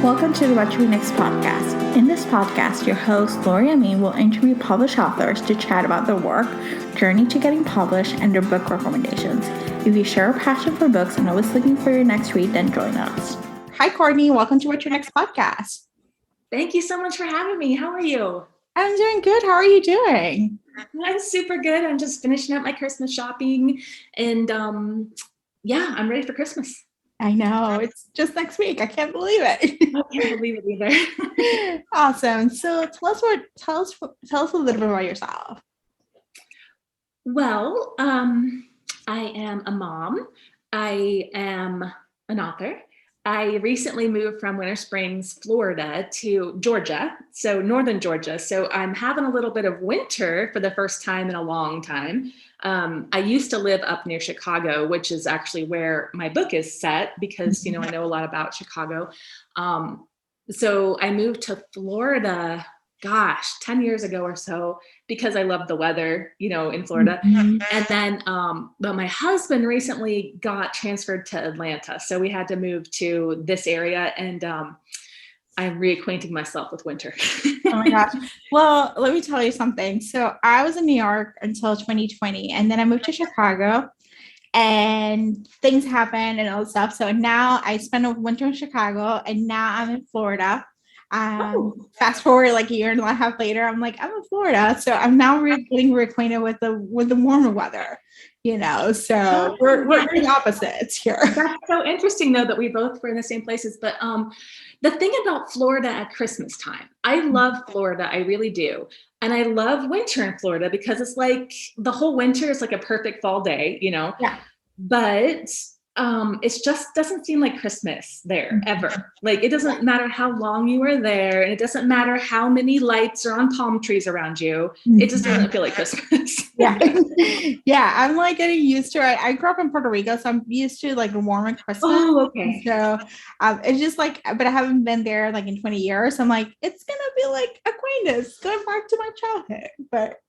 Welcome to the What to Read Next podcast. In this podcast, your host, Lori Amin, will interview published authors to chat about their work, journey to getting published, and their book recommendations. If you share a passion for books and always looking for your next read, then join us. Hi, Courtney. Welcome to What Your Next podcast. Thank you so much for having me. How are you? I'm doing good. How are you doing? I'm super good. I'm just finishing up my Christmas shopping, and I'm ready for Christmas. I know. It's just next week. I can't believe it. I can't believe it either. Awesome. So tell us a little bit about yourself. Well, I am a mom. I am an author. I recently moved from Winter Springs, Florida to Georgia, so northern Georgia. So I'm having a little bit of winter for the first time in a long time. I used to live up near Chicago, which is actually where my book is set because, I know a lot about Chicago. So I moved to Florida, 10 years ago or so, because I love the weather, in Florida. Mm-hmm. And then, but my husband recently got transferred to Atlanta. So we had to move to this area, and I'm reacquainting myself with winter. Oh my gosh. Well, let me tell you something. So I was in New York until 2020, and then I moved to Chicago and things happened and all that stuff. So now I spent a winter in Chicago, and now I'm in Florida. Fast forward like a year and a half later, I'm in Florida. So I'm now getting reacquainted with the warmer weather, so we're the opposites here. That's so interesting though, that we both were in the same places. But the thing about Florida at Christmas time, I love Florida. I really do. And I love winter in Florida because it's like the whole winter is like a perfect fall day, Yeah. But it just doesn't seem like Christmas there ever. Like it doesn't matter how long you are there, and it doesn't matter how many lights are on palm trees around you. It just doesn't feel like Christmas. Yeah. I'm getting used to it. I grew up in Puerto Rico, so I'm used to the warmer Christmas. Oh, okay. So it's just but I haven't been there in 20 years. I'm it's gonna be like acquaintance going back to my childhood, but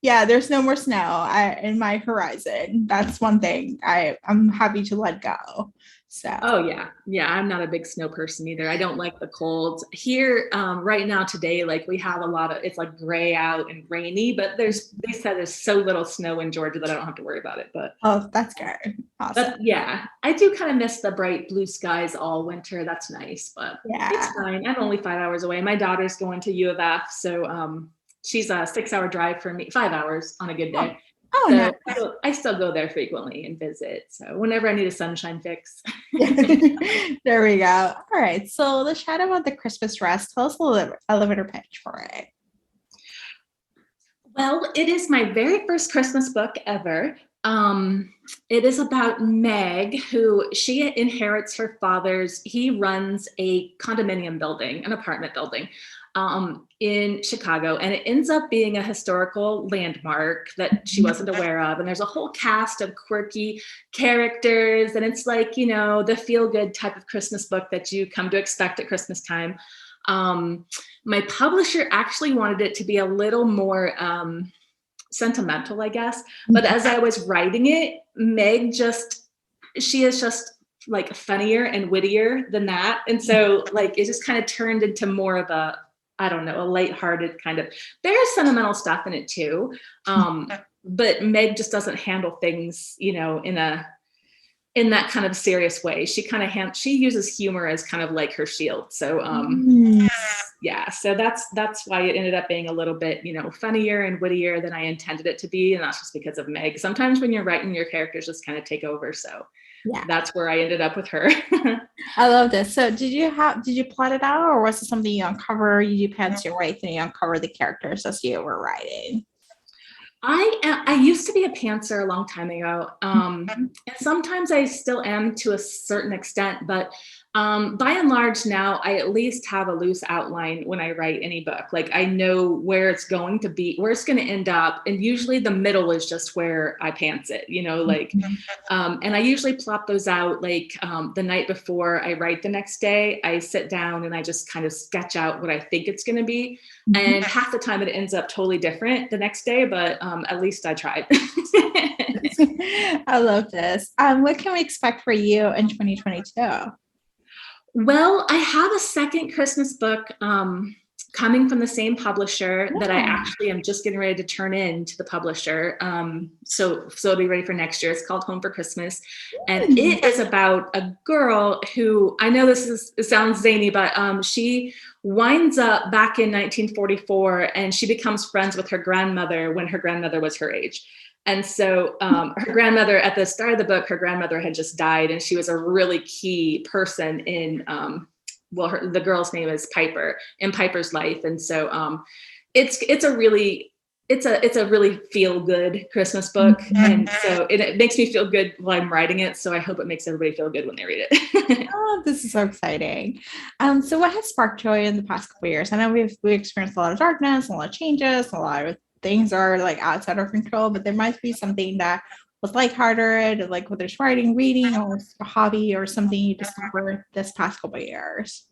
there's no more snow in my horizon. That's one thing I'm happy to let go. So I'm not a big snow person either. I don't like the cold here. Right now today, we have a lot of, it's gray out and rainy, but they said there's so little snow in Georgia that I don't have to worry about it. But that's good. Awesome. But I do kind of miss the bright blue skies all winter. That's nice, but it's fine. I'm only 5 hours away. My daughter's going to U of F, so she's a 6-hour drive for me, 5 hours on a good day. Oh, so nice. I still go there frequently and visit. So whenever I need a sunshine fix. There we go. All right. So let's chat about the Christmas Rest. Tell us a little elevator pitch for it. Well, it is my very first Christmas book ever. It is about Meg, who she inherits her father's. He runs a condominium building, an apartment building. In Chicago, and it ends up being a historical landmark that she wasn't aware of. And there's a whole cast of quirky characters, and it's the feel-good type of Christmas book that you come to expect at Christmas time. My publisher actually wanted it to be a little more sentimental, I guess. But as I was writing it, Meg she is just funnier and wittier than that. And so it just kind of turned into more of a lighthearted kind of, there's sentimental stuff in it too. But Meg just doesn't handle things, in that kind of serious way. She kind of she uses humor as kind of like her shield. So, so that's why it ended up being a little bit, funnier and wittier than I intended it to be. And that's just because of Meg. Sometimes when you're writing, your characters just kind of take over. So that's where I ended up with her. I love this. So did you plot it out, or was it something you uncover? You do pants your right and you uncover the characters as you were writing? I used to be a pantser a long time ago. And sometimes I still am to a certain extent, but by and large now I at least have a loose outline when I write any book. I know where it's going to be, where it's going to end up. And usually the middle is just where I pants it, and I usually plot those out the night before I write the next day. I sit down and I just kind of sketch out what I think it's going to be. And half the time it ends up totally different the next day, but at least I tried. I love this. What can we expect for you in 2022? Well, I have a second Christmas book coming from the same publisher that I Yeah. actually am just getting ready to turn in to the publisher. So it'll be ready for next year. It's called Home for Christmas, and it is about a girl who, I know it sounds zany, but she winds up back in 1944, and she becomes friends with her grandmother when her grandmother was her age. And so her grandmother, at the start of the book, her grandmother had just died, and she was a really key person in, the girl's name is Piper, in Piper's life. And so it's a really feel good Christmas book. And so it makes me feel good while I'm writing it. So I hope it makes everybody feel good when they read it. Oh, this is so exciting. So what has sparked joy in the past couple of years? I know we experienced a lot of darkness, a lot of changes, a lot of things are like outside our control, but there might be something that was lighthearted, like whether it's writing, reading, or a hobby or something you discovered this past couple of years.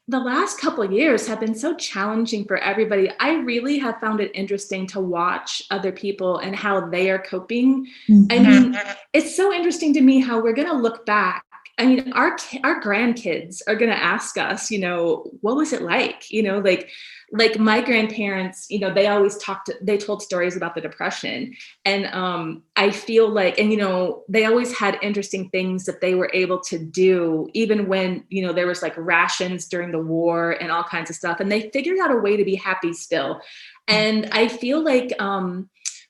The last couple of years have been so challenging for everybody. I really have found it interesting to watch other people and how they are coping. I mean, it's so interesting to me how we're going to look back. I mean, our grandkids are going to ask us, what was it like? Like my grandparents, they told stories about the Depression. And I feel like, and, they always had interesting things that they were able to do, even when, there was like rations during the war and all kinds of stuff. And they figured out a way to be happy still. And I feel like,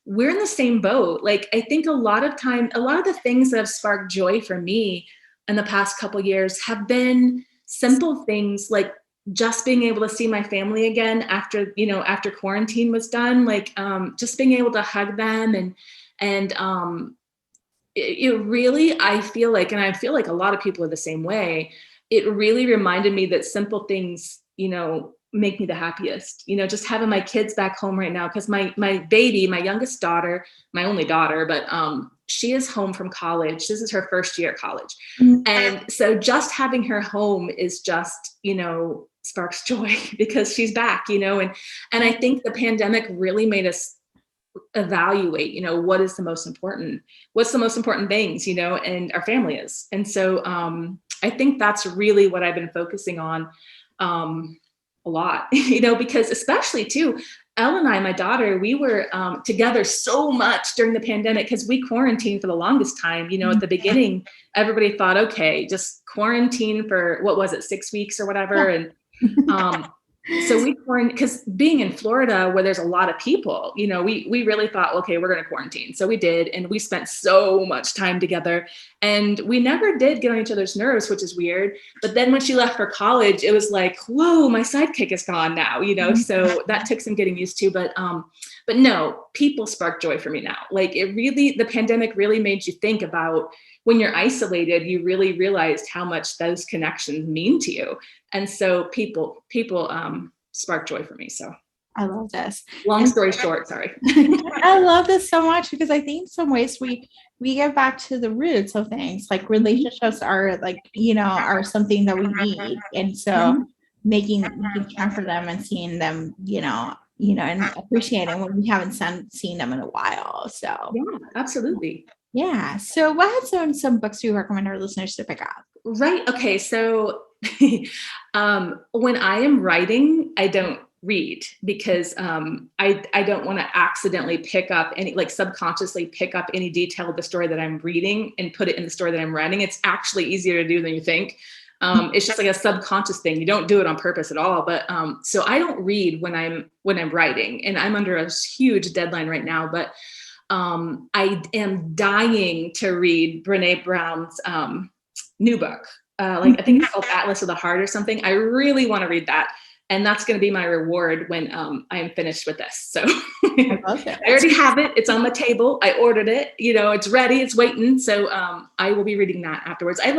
we're in the same boat. Like, I think a lot of the things that have sparked joy for me in the past couple of years have been simple things, like just being able to see my family again after quarantine was done, like just being able to hug them. And it really, I feel like a lot of people are the same way. It really reminded me that simple things, make me the happiest, just having my kids back home right now. Cause my baby, my youngest daughter, my only daughter, but she is home from college. This is her first year at college. And so just having her home is just, sparks joy because she's back, and I think the pandemic really made us evaluate, what's the most important things, and our family is. And so I think that's really what I've been focusing on a lot, because especially too, Elle and I, my daughter, we were together so much during the pandemic because we quarantined for the longest time. At the beginning, everybody thought, okay, just quarantine for, what was it, 6 weeks or whatever. And so we quarantined, because being in Florida where there's a lot of people, we really thought, okay, we're going to quarantine. So we did. And we spent so much time together, and we never did get on each other's nerves, which is weird. But then when she left for college, it was like, whoa, my sidekick is gone now, so that took some getting used to. But no, people spark joy for me now. Like the pandemic really made you think about, when you're isolated, you really realized how much those connections mean to you. And so people spark joy for me. So I love this. Long story short, sorry. I love this so much because I think in some ways we get back to the roots of things. Like relationships are like, are something that we need. And so making time for them and seeing them, and appreciating when we haven't seen them in a while. So yeah, absolutely. Yeah. So what are some books do you recommend our listeners to pick up? Right. Okay. So when I am writing, I don't read because I don't want to accidentally pick up any, like subconsciously pick up any detail of the story that I'm reading and put it in the story that I'm writing. It's actually easier to do than you think. It's just like a subconscious thing. You don't do it on purpose at all. But so I don't read when I'm writing, and I'm under a huge deadline right now. But I am dying to read Brene Brown's new book. I think it's called Atlas of the Heart or something. I really want to read that. And that's going to be my reward when I am finished with this. So I already have it. It's on the table. I ordered it. It's ready. It's waiting. So I will be reading that afterwards. I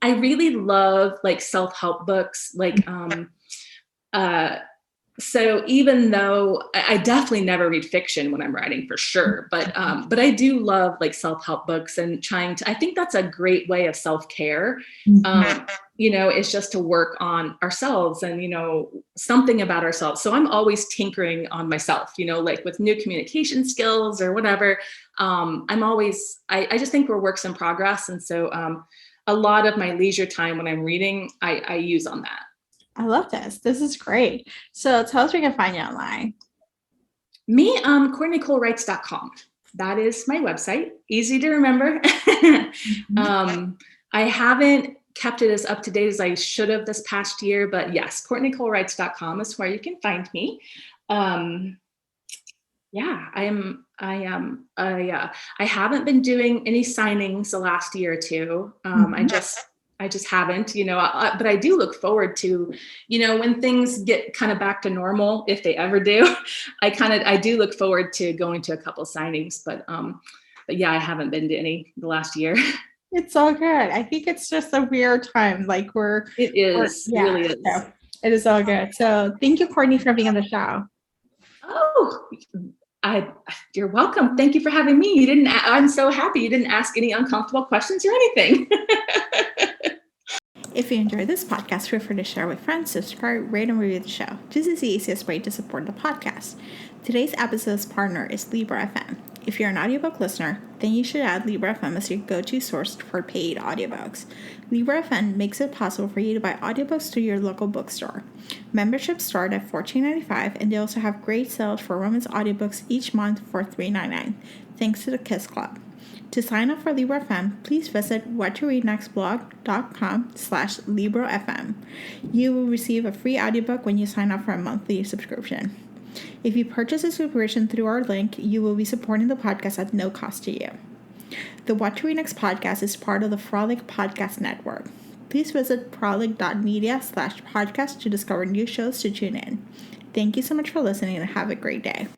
really love like self-help books. So even though I definitely never read fiction when I'm writing, for sure, but I do love like self-help books and I think that's a great way of self-care. It's just to work on ourselves and, something about ourselves. So I'm always tinkering on myself, like with new communication skills or whatever. I just think we're works in progress. And so a lot of my leisure time when I'm reading, I use on that. I love this. This is great. So tell us where we can find you online. Me, CourtneyColeWrites.com. That is my website. Easy to remember. I haven't kept it as up to date as I should have this past year, but yes, CourtneyColeWrites.com is where you can find me. Yeah, I haven't been doing any signings the last year or two. I just haven't, but I do look forward to, when things get kind of back to normal, if they ever do, I do look forward to going to a couple signings, but yeah, I haven't been to any the last year. It's all good. I think it's just a weird time. Like it is, yeah, really is. So it is all good. So thank you, Courtney, for being on the show. Oh, you're welcome. Thank you for having me. I'm so happy you didn't ask any uncomfortable questions or anything. If you enjoyed this podcast, feel free to share with friends, subscribe, rate, and review the show. This is the easiest way to support the podcast. Today's episode's partner is Libra FM. If you're an audiobook listener, then you should add Libra FM as your go-to source for paid audiobooks. Libra FM makes it possible for you to buy audiobooks through your local bookstore. Memberships start at $14.95, and they also have great sales for women's audiobooks each month for $3.99, thanks to the Kiss Club. To sign up for Libra FM, please visit whattoreadnextblog.com/LibraFM. You will receive a free audiobook when you sign up for a monthly subscription. If you purchase a subscription through our link, you will be supporting the podcast at no cost to you. The What to Read Next podcast is part of the Frolic Podcast Network. Please visit frolic.media/podcast to discover new shows to tune in. Thank you so much for listening and have a great day.